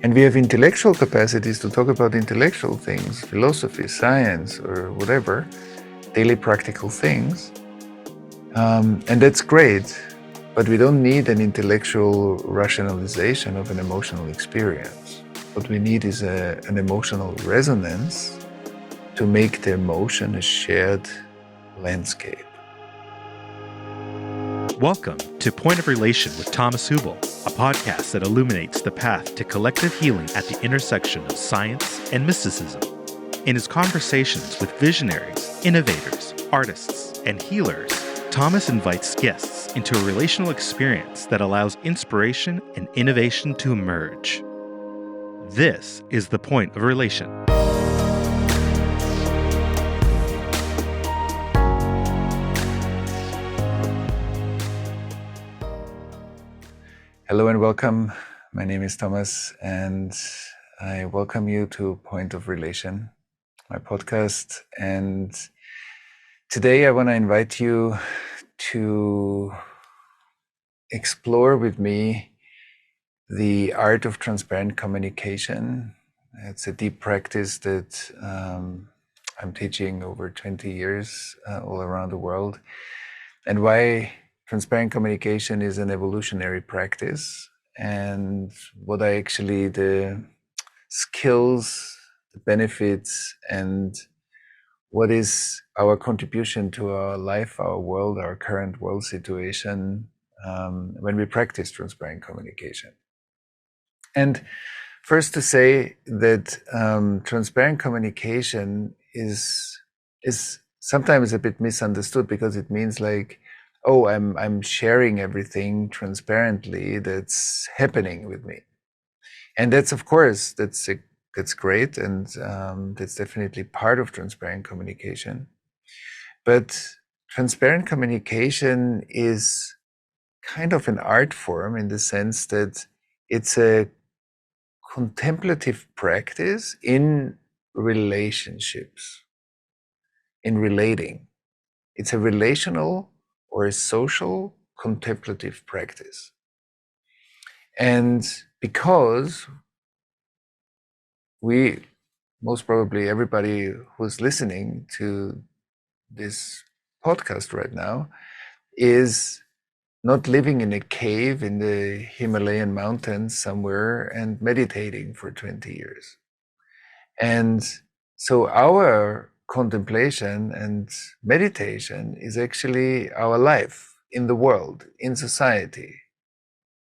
And we have intellectual capacities to talk about intellectual things, philosophy, science, or whatever, daily practical things. And that's great, but we don't need an intellectual rationalization of an emotional experience. What we need is an emotional resonance to make the emotion a shared landscape. Welcome to Point of Relation with Thomas Hübl, a podcast that illuminates the path to collective healing at the intersection of science and mysticism. In his conversations with visionaries, innovators, artists, and healers, Thomas invites guests into a relational experience that allows inspiration and innovation to emerge. This is the Point of Relation. Hello and welcome. My name is Thomas and I welcome you to Point of Relation, my podcast. And today I want to invite you to explore with me the art of transparent communication. It's a deep practice that I'm teaching over 20 years all around the world. And why transparent communication is an evolutionary practice, and what are actually the skills, the benefits, and what is our contribution to our life, our world, our current world situation when we practice transparent communication. And first to say that transparent communication is sometimes a bit misunderstood, because it means like, oh, I'm sharing everything transparently that's happening with me. And that's, of course, that's great, and that's definitely part of transparent communication. But transparent communication is kind of an art form in the sense that it's a contemplative practice in relationships, in relating. It's a relational or a social contemplative practice. And because we, most probably everybody who's listening to this podcast right now, is not living in a cave in the Himalayan mountains somewhere and meditating for 20 years. And so our contemplation and meditation is actually our life in the world, in society,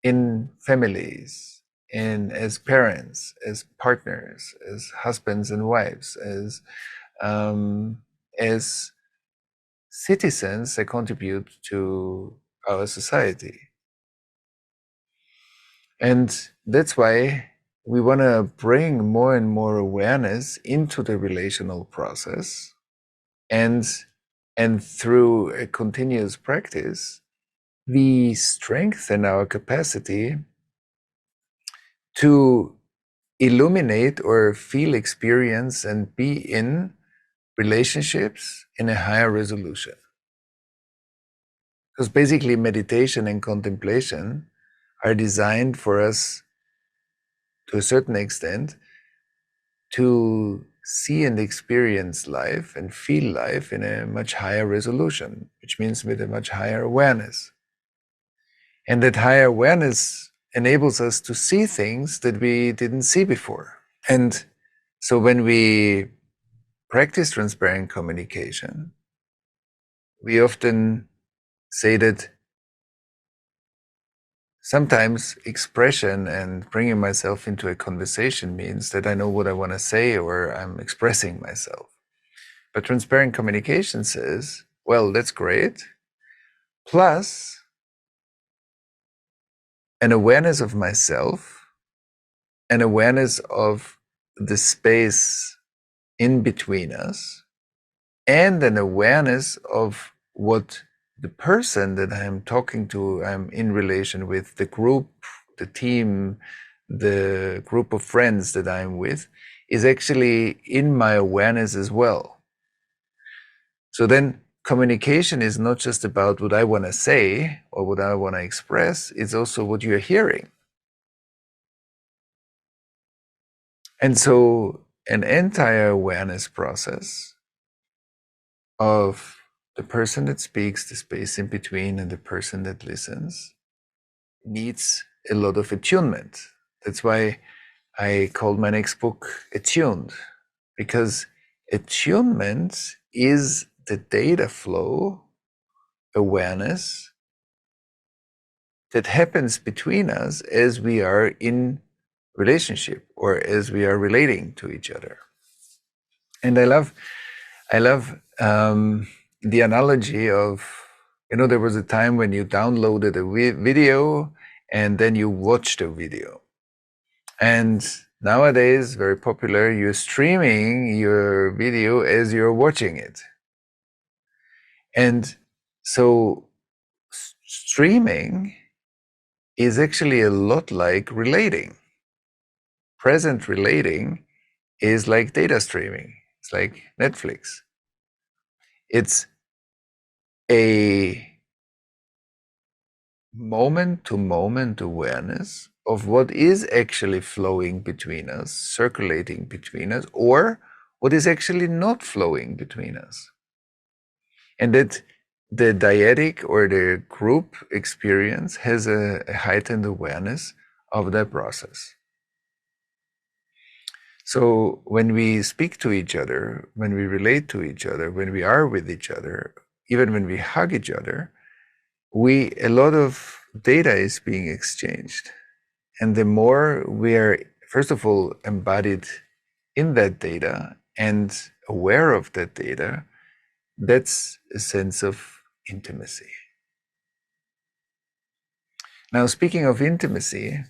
in families, as parents, as partners, as husbands and wives, as citizens that contribute to our society. And that's why we want to bring more and more awareness into the relational process, and through a continuous practice, we strengthen our capacity to illuminate or feel, experience, and be in relationships in a higher resolution. Because basically meditation and contemplation are designed for us, to a certain extent, to see and experience life and feel life in a much higher resolution, which means with a much higher awareness. And that higher awareness enables us to see things that we didn't see before. And so when we practice transparent communication, we often say that sometimes expression and bringing myself into a conversation means that I know what I want to say, or I'm expressing myself. But transparent communication says, well, that's great. Plus, an awareness of myself, an awareness of the space in between us, and an awareness of what the person that I'm talking to, I'm in relation with, the group, the team, the group of friends that I'm with, is actually in my awareness as well. So then communication is not just about what I want to say or what I want to express, it's also what you're hearing. And so an entire awareness process of the person that speaks, the space in between, and the person that listens needs a lot of attunement. That's why I called my next book Attuned, because attunement is the data flow awareness that happens between us as we are in relationship or as we are relating to each other. And I love the analogy of, there was a time when you downloaded a video and then you watched a video. And nowadays, very popular, you're streaming your video as you're watching it. And so streaming is actually a lot like relating. Present relating is like data streaming. It's like Netflix. It's a moment-to-moment awareness of what is actually flowing between us, circulating between us, or what is actually not flowing between us. And that the dyadic or the group experience has a heightened awareness of that process. So when we speak to each other, when we relate to each other, when we are with each other, even when we hug each other, a lot of data is being exchanged. And the more we are, first of all, embodied in that data and aware of that data, that's a sense of intimacy. Now, speaking of intimacy,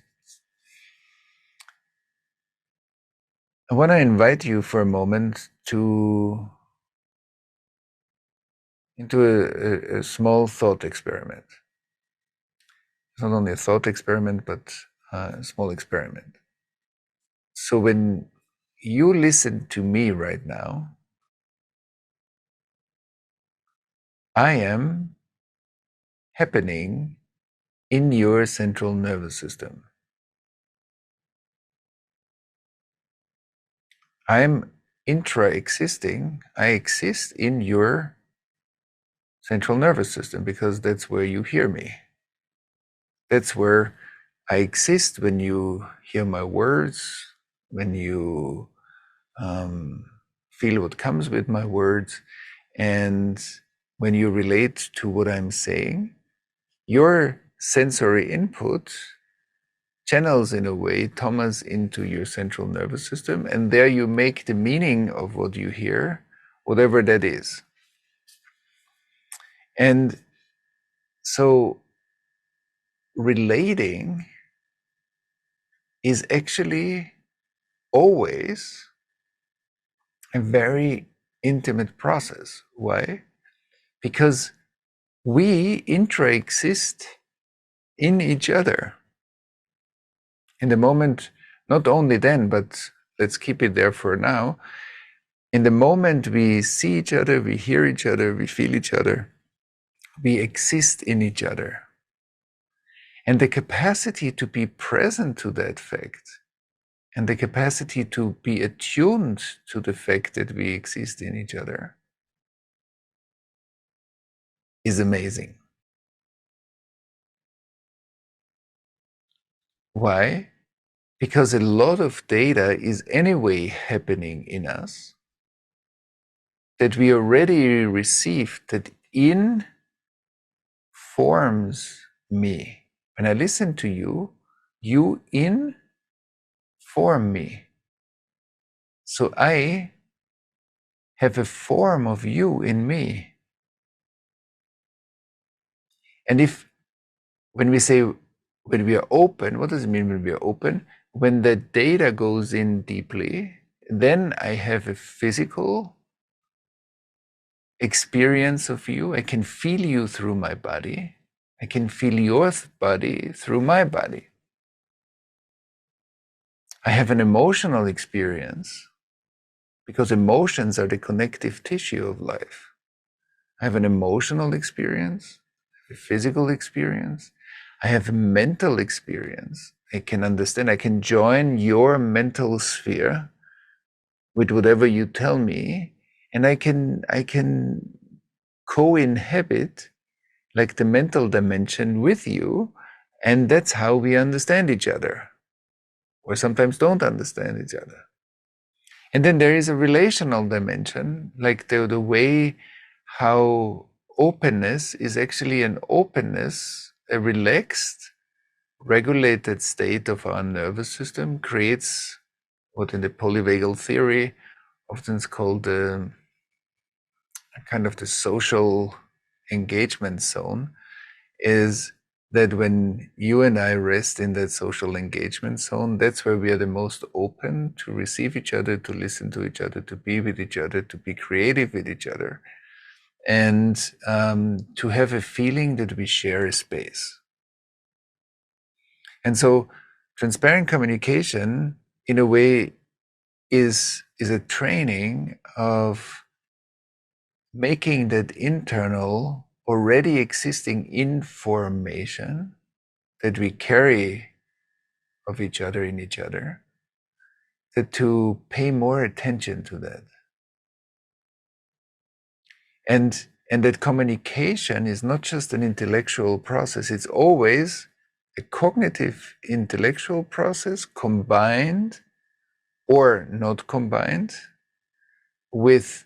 I want to invite you for a moment into a small thought experiment. It's not only a thought experiment, but a small experiment. So when you listen to me right now, I am happening in your central nervous system. I'm intra-existing. I exist in your central nervous system because that's where you hear me. That's where I exist when you hear my words, when you feel what comes with my words, and when you relate to what I'm saying. Your sensory input channels, in a way, Thomas into your central nervous system, and there you make the meaning of what you hear, whatever that is. And so relating is actually always a very intimate process. Why? Because we intra-exist in each other. In the moment, not only then, but let's keep it there for now. In the moment we see each other, we hear each other, we feel each other, we exist in each other. And the capacity to be present to that fact, and the capacity to be attuned to the fact that we exist in each other, is amazing. Why? Because a lot of data is anyway happening in us that we already received, that informs me. When I listen to you, you inform me. So I have a form of you in me. And when we are open, what does it mean when we are open? When the data goes in deeply, then I have a physical experience of you. I can feel you through my body. I can feel your body through my body. I have an emotional experience because emotions are the connective tissue of life. I have an emotional experience, a physical experience. I have a mental experience. I can understand, I can join your mental sphere with whatever you tell me, and I can co-inhabit like the mental dimension with you, and that's how we understand each other, or sometimes don't understand each other. And then there is a relational dimension, like the way how openness is actually an openness, a relaxed, regulated state of our nervous system creates what in the polyvagal theory often is called the kind of the social engagement zone, is that when you and I rest in that social engagement zone, that's where we are the most open to receive each other, to listen to each other, to be with each other, to be creative with each other, and to have a feeling that we share a space. And so transparent communication, in a way, is a training of making that internal, already existing information that we carry of each other in each other, that to pay more attention to that. And that communication is not just an intellectual process, it's always a cognitive intellectual process combined or not combined with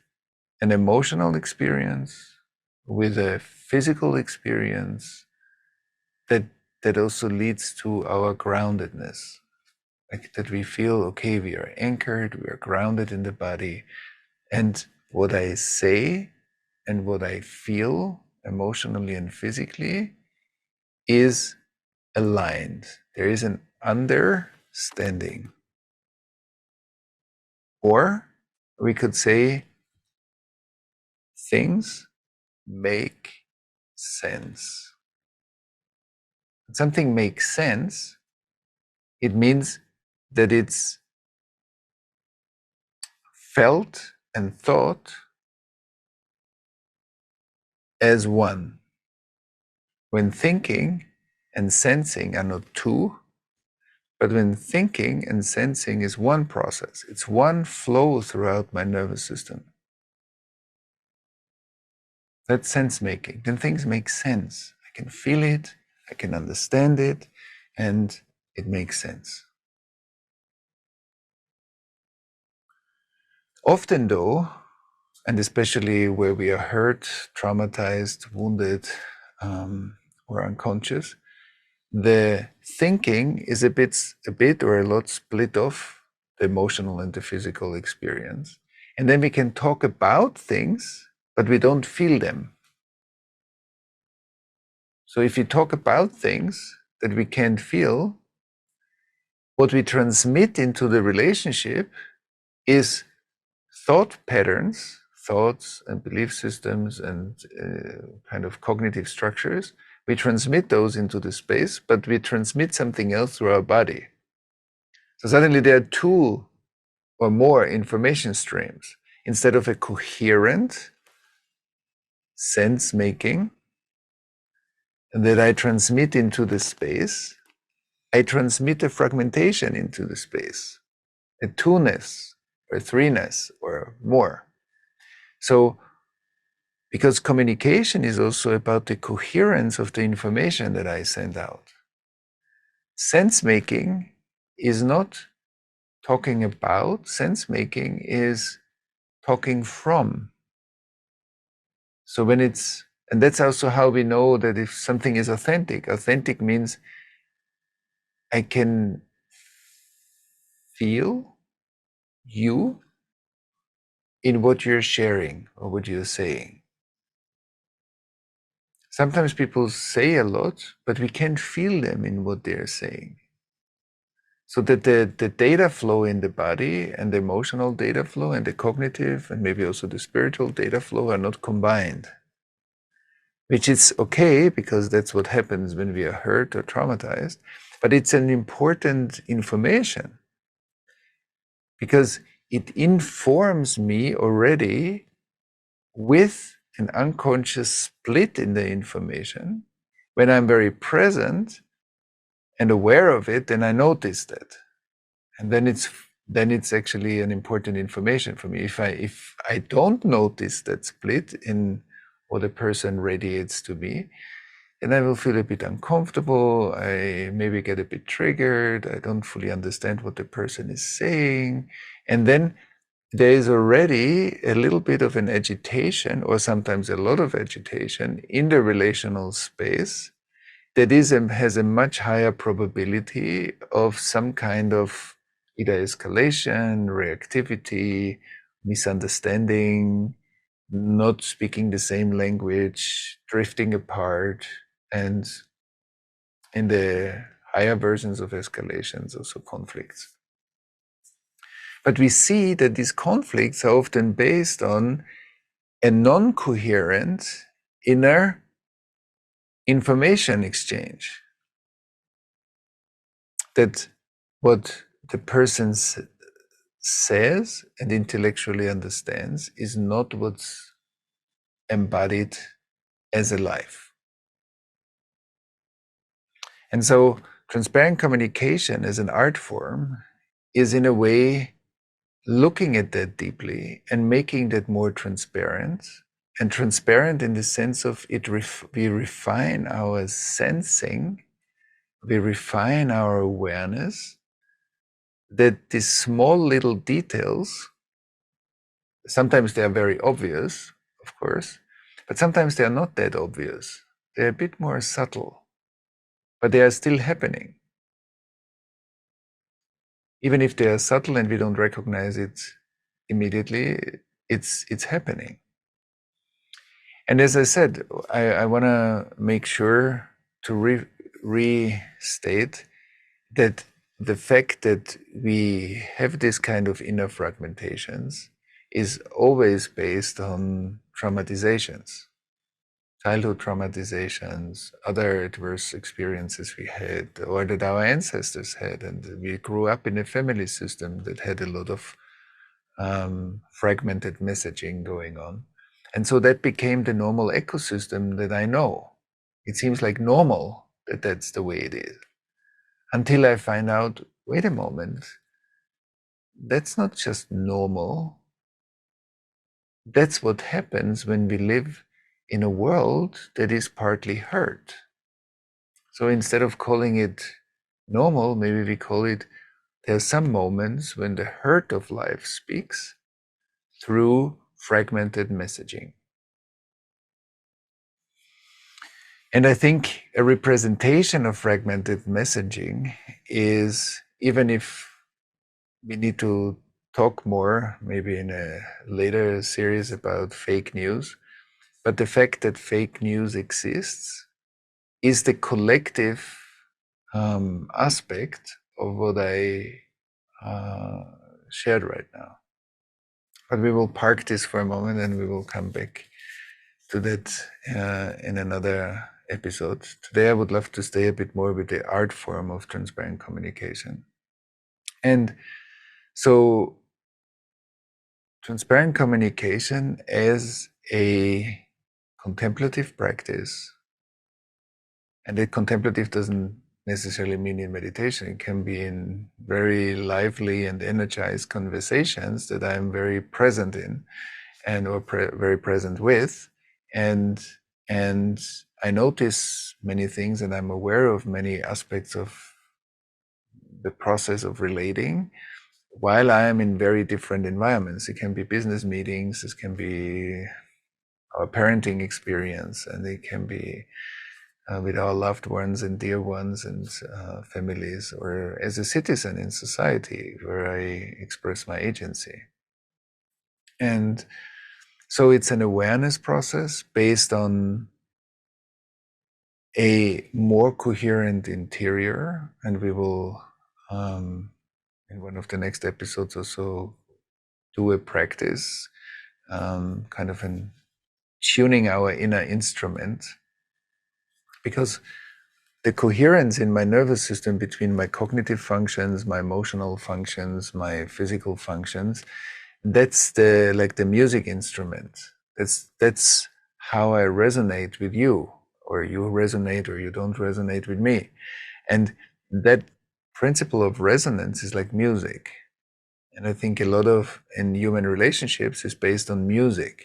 an emotional experience, with a physical experience that also leads to our groundedness. Like that we feel, okay, we are anchored, we are grounded in the body, and what I say and what I feel emotionally and physically is aligned. There is an understanding. Or we could say things make sense. When something makes sense, it means that it's felt and thought as one. When thinking and sensing are not two, but when thinking and sensing is one process, it's one flow throughout my nervous system. That's sense making. Then things make sense. I can feel it, I can understand it, and it makes sense. Often, though, and especially where we are hurt, traumatized, wounded, or unconscious, the thinking is a bit or a lot split off the emotional and the physical experience. And then we can talk about things, but we don't feel them. So if we talk about things that we can't feel, what we transmit into the relationship is thought patterns, thoughts and belief systems and kind of cognitive structures. We transmit those into the space, but we transmit something else through our body. So suddenly there are two or more information streams. Instead of a coherent sense making that I transmit into the space, I transmit a fragmentation into the space, a two-ness or three-ness or more. So, because communication is also about the coherence of the information that I send out. Sense making is not talking about, sense making is talking from. So when it's, and that's also how we know that if something is authentic. Authentic means I can feel you in what you're sharing or what you're saying. Sometimes people say a lot, but we can't feel them in what they're saying. So that the data flow in the body and the emotional data flow and the cognitive and maybe also the spiritual data flow are not combined. Which is okay, because that's what happens when we are hurt or traumatized, but it's an important information because it informs me already with an unconscious split in the information. When I'm very present and aware of it, then I notice that. And then it's actually an important information for me. If I don't notice that split in what a person radiates to me, then I will feel a bit uncomfortable. I maybe get a bit triggered. I don't fully understand what the person is saying. And then there is already a little bit of an agitation, or sometimes a lot of agitation, in the relational space that has a much higher probability of some kind of either escalation, reactivity, misunderstanding, not speaking the same language, drifting apart, and in the higher versions of escalations, also conflicts. But we see that these conflicts are often based on a non-coherent inner information exchange. That what the person says and intellectually understands is not what's embodied as a life. And so transparent communication as an art form is in a way looking at that deeply and making that more transparent, and transparent in the sense of we refine our sensing, we refine our awareness, that these small little details, sometimes they are very obvious, of course, but sometimes they are not that obvious. They're a bit more subtle, but they are still happening. Even if they are subtle and we don't recognize it immediately, it's happening. And as I said, I want to make sure to restate that the fact that we have this kind of inner fragmentations is always based on traumatizations, childhood traumatizations, other adverse experiences we had, or that our ancestors had. And we grew up in a family system that had a lot of fragmented messaging going on. And so that became the normal ecosystem that I know. It seems like normal that that's the way it is. Until I find out, wait a moment, that's not just normal. That's what happens when we live in a world that is partly hurt. So instead of calling it normal, maybe we call it, there are some moments when the hurt of life speaks through fragmented messaging. And I think a representation of fragmented messaging is, even if we need to talk more, maybe in a later series, about fake news, but the fact that fake news exists is the collective aspect of what I shared right now. But we will park this for a moment and we will come back to that in another episode. Today I would love to stay a bit more with the art form of transparent communication. And so transparent communication as a contemplative practice, and that contemplative doesn't necessarily mean in meditation. It can be in very lively and energized conversations that I'm very present in and or very present with. And I notice many things, and I'm aware of many aspects of the process of relating while I am in very different environments. It can be business meetings, it can be our parenting experience, and it can be with our loved ones and dear ones and families, or as a citizen in society where I express my agency. And so it's an awareness process based on a more coherent interior, and we will in one of the next episodes also do a practice, kind of an tuning our inner instrument, because the coherence in my nervous system between my cognitive functions, my emotional functions, my physical functions, that's the music instrument. That's how I resonate with you, or you resonate or you don't resonate with me. And that principle of resonance is like music. And I think a lot of in human relationships is based on music.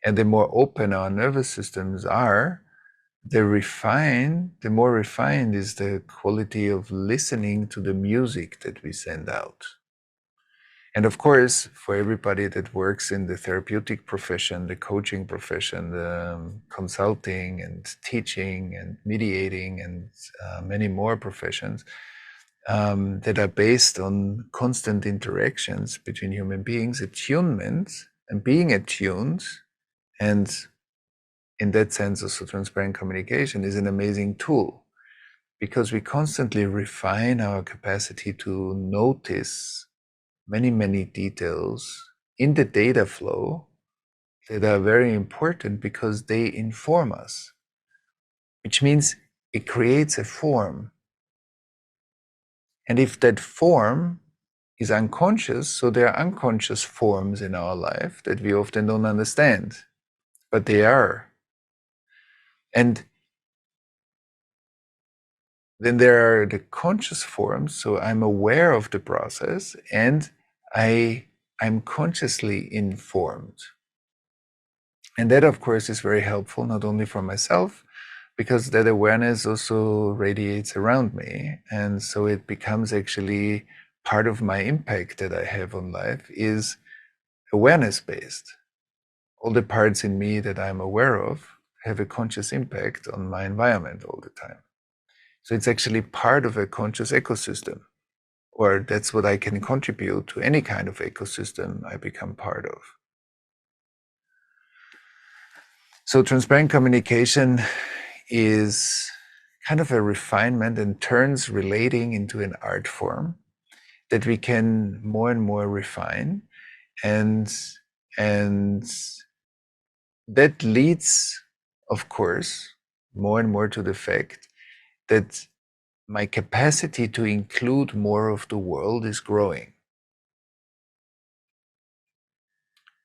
And the more open our nervous systems are, the more refined is the quality of listening to the music that we send out. And of course, for everybody that works in the therapeutic profession, the coaching profession, the consulting and teaching and mediating and many more professions that are based on constant interactions between human beings, attunement and being attuned, and in that sense also transparent communication is an amazing tool, because we constantly refine our capacity to notice many, many details in the data flow that are very important because they inform us, which means it creates a form. And if that form is unconscious, so there are unconscious forms in our life that we often don't understand, but they are. And then there are the conscious forms, so I'm aware of the process and I'm consciously informed. And that, of course, is very helpful, not only for myself, because that awareness also radiates around me. And so it becomes actually part of my impact that I have on life is awareness-based. All the parts in me that I'm aware of have a conscious impact on my environment all the time. So it's actually part of a conscious ecosystem, or that's what I can contribute to any kind of ecosystem I become part of. So transparent communication is kind of a refinement and turns relating into an art form that we can more and more refine. And that leads, of course, more and more to the fact that my capacity to include more of the world is growing.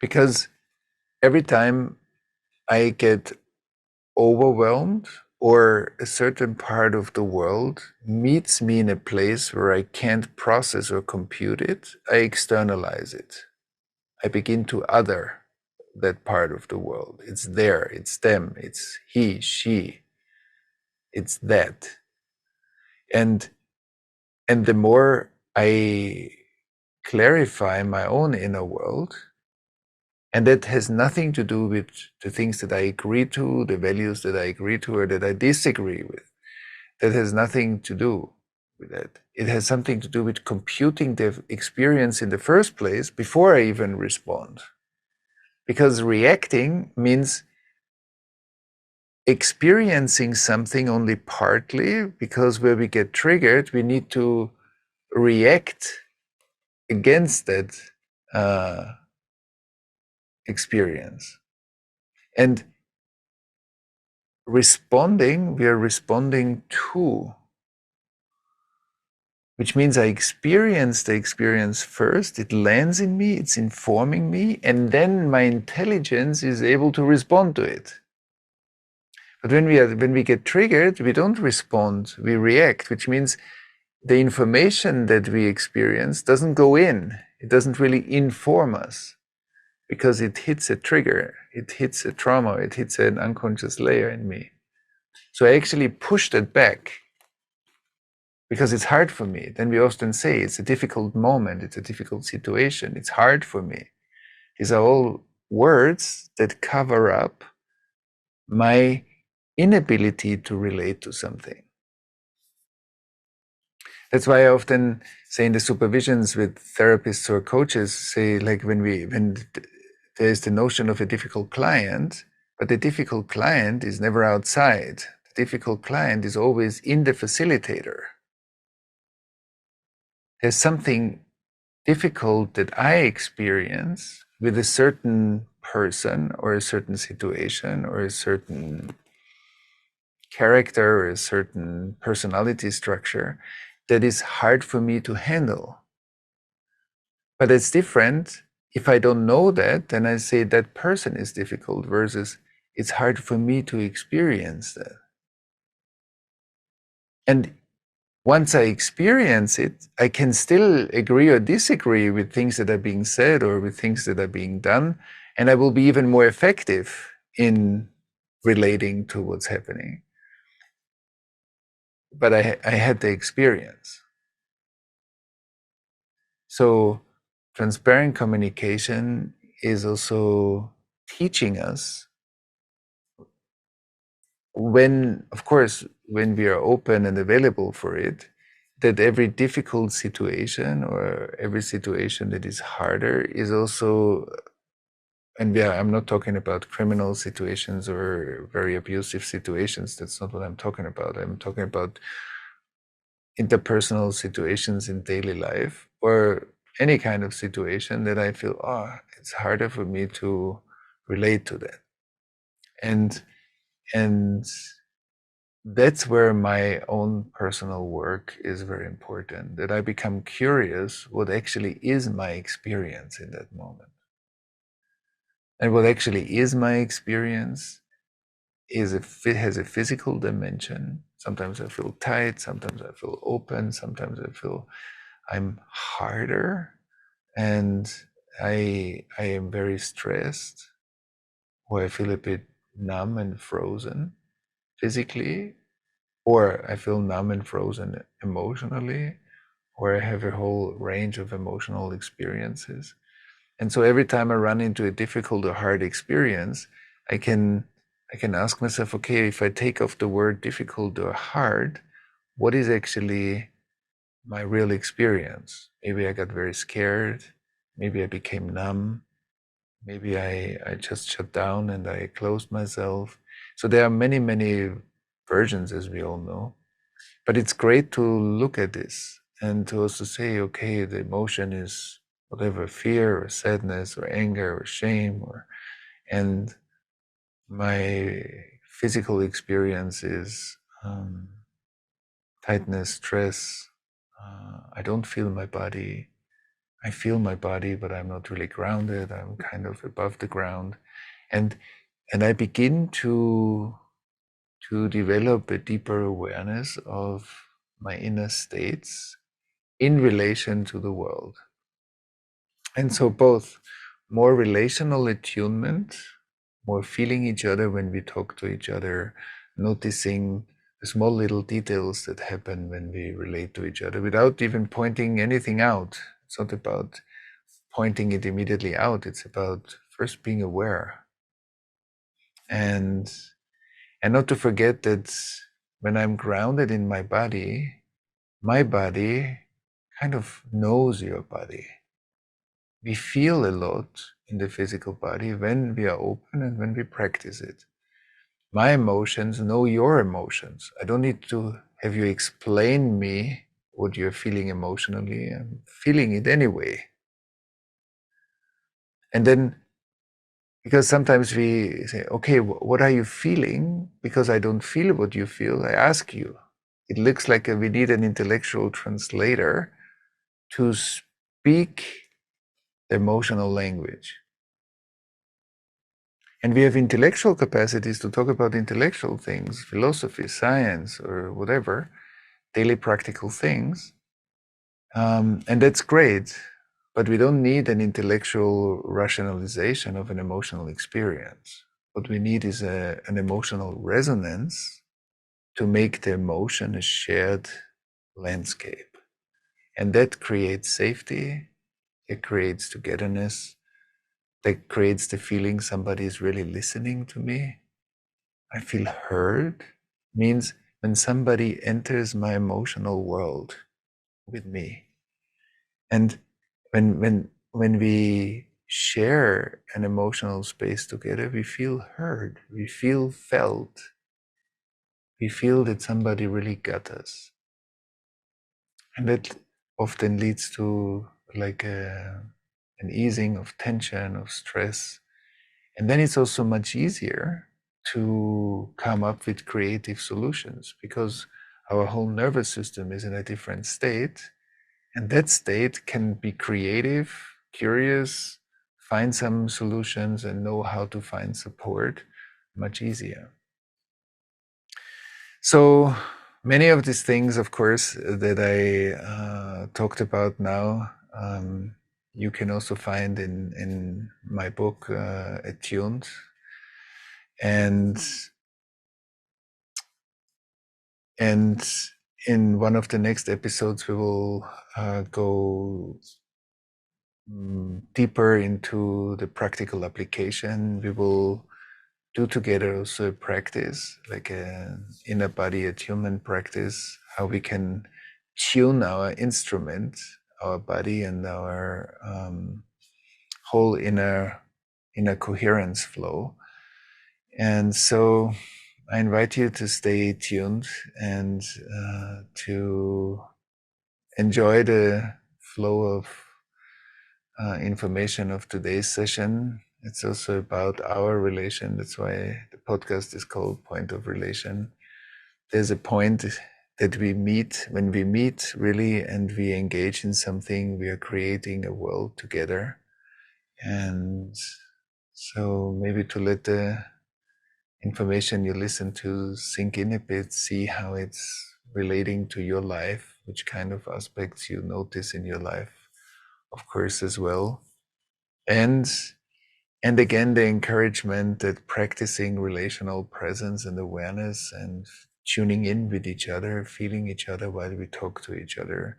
Because every time I get overwhelmed or a certain part of the world meets me in a place where I can't process or compute it, I externalize it. I begin to other that part of the world. It's there, it's them, it's he, she, it's that. And the more I clarify my own inner world, and that has nothing to do with the things that I agree to, the values that I agree to, or that I disagree with. That has nothing to do with that. It has something to do with computing the experience in the first place before I even respond. Because reacting means experiencing something only partly, because where we get triggered, we need to react against that experience. And responding, we are responding to, which means I experience the experience first, it lands in me, it's informing me, and then my intelligence is able to respond to it. But when we get triggered, we don't respond, we react, which means the information that we experience doesn't go in, it doesn't really inform us, because it hits a trigger, it hits a trauma, it hits an unconscious layer in me. So I actually push that back because it's hard for me. Then we often say it's a difficult moment, it's a difficult situation, it's hard for me. These are all words that cover up my inability to relate to something. That's why I often say in the supervisions with therapists or coaches, say like when there's the notion of a difficult client, but the difficult client is never outside. The difficult client is always in the facilitator. There's something difficult that I experience with a certain person or a certain situation or a certain character or a certain personality structure that is hard for me to handle. But it's different. If I don't know that, then I say that person is difficult versus it's hard for me to experience that. And once I experience it, I can still agree or disagree with things that are being said or with things that are being done, and I will be even more effective in relating to what's happening. But I had the experience. So transparent communication is also teaching us when, of course, when we are open and available for it, that every difficult situation or every situation that is harder is also, and I'm not talking about criminal situations or very abusive situations. That's not what I'm talking about. I'm talking about interpersonal situations in daily life or any kind of situation that I feel, it's harder for me to relate to that. And that's where my own personal work is very important, that I become curious what actually is my experience in that moment. And what actually is my experience is it has a physical dimension. Sometimes I feel tight, sometimes I feel open, sometimes I feel I'm harder, and I am very stressed, or I feel a bit numb and frozen physically, or I feel numb and frozen emotionally, or I have a whole range of emotional experiences. And so every time I run into a difficult or hard experience, I can ask myself, okay, if I take off the word difficult or hard, what is actually my real experience? Maybe I got very scared, maybe I became numb, maybe I just shut down and I closed myself. So there are many, many versions, as we all know. But it's great to look at this and to also say, okay, the emotion is whatever, fear or sadness or anger or shame, and my physical experience is tightness, stress. I don't feel my body. I feel my body, but I'm not really grounded. I'm kind of above the ground, and I begin to develop a deeper awareness of my inner states in relation to the world. And so both more relational attunement, more feeling each other when we talk to each other, noticing the small little details that happen when we relate to each other without even pointing anything out. It's not about pointing it immediately out. It's about first being aware. And not to forget that when I'm grounded in my body kind of knows your body. We feel a lot in the physical body when we are open and when we practice it. My emotions know your emotions. I don't need to have you explain me what you're feeling emotionally. I'm feeling it anyway. And then, because sometimes we say, okay, what are you feeling? Because I don't feel what you feel, I ask you. It looks like we need an intellectual translator to speak the emotional language. And we have intellectual capacities to talk about intellectual things, philosophy, science, or whatever, daily practical things. And that's great, but we don't need an intellectual rationalization of an emotional experience. What we need is an emotional resonance to make the emotion a shared landscape. And that creates safety, it creates togetherness, that creates the feeling somebody is really listening to me. I feel heard means when somebody enters my emotional world with me. And when we share an emotional space together, we feel heard, we feel felt, we feel that somebody really got us. And that often leads to like an easing of tension, of stress. And then it's also much easier to come up with creative solutions because our whole nervous system is in a different state. And that state can be creative, curious, find some solutions, and know how to find support much easier. So Many of these things, of course, that I talked about now, you can also find in my book, Attuned. And in one of the next episodes, we will go deeper into the practical application. We will do together also a practice, like an inner body attunement practice, how we can tune our instrument, our body, and our whole inner coherence flow. And so I invite you to stay tuned and to enjoy the flow of information of today's session. It's also about our relation. That's why the podcast is called Point of Relation. There's a point that we meet. When we meet really and we engage in something, we are creating a world together. And so maybe to let the information you listen to sink in a bit, see how it's relating to your life, which kind of aspects you notice in your life, of course, as well. And again, the encouragement that practicing relational presence and awareness and tuning in with each other, feeling each other while we talk to each other,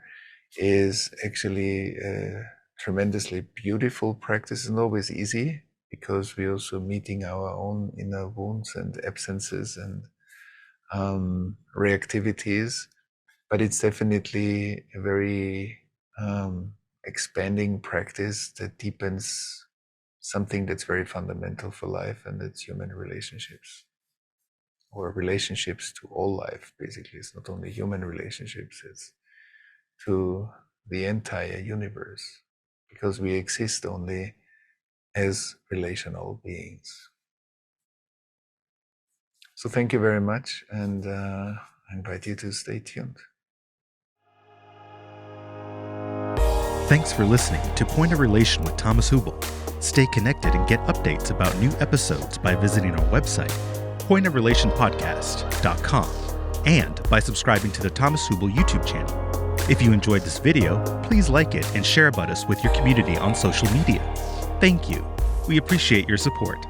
is actually a tremendously beautiful practice. It's not always easy, because we're also meeting our own inner wounds and absences and reactivities, but it's definitely a very expanding practice that deepens something that's very fundamental for life, and that's human relationships, or relationships to all life. Basically, it's not only human relationships, it's to the entire universe, because we exist only as relational beings. So thank you very much, and I invite you to stay tuned. Thanks for listening to Point of Relation with Thomas Hübl. Stay connected and get updates about new episodes by visiting our website, pointofrelationpodcast.com, and by subscribing to the Thomas Hübl YouTube channel. If you enjoyed this video, please like it and share about us with your community on social media. Thank you. We appreciate your support.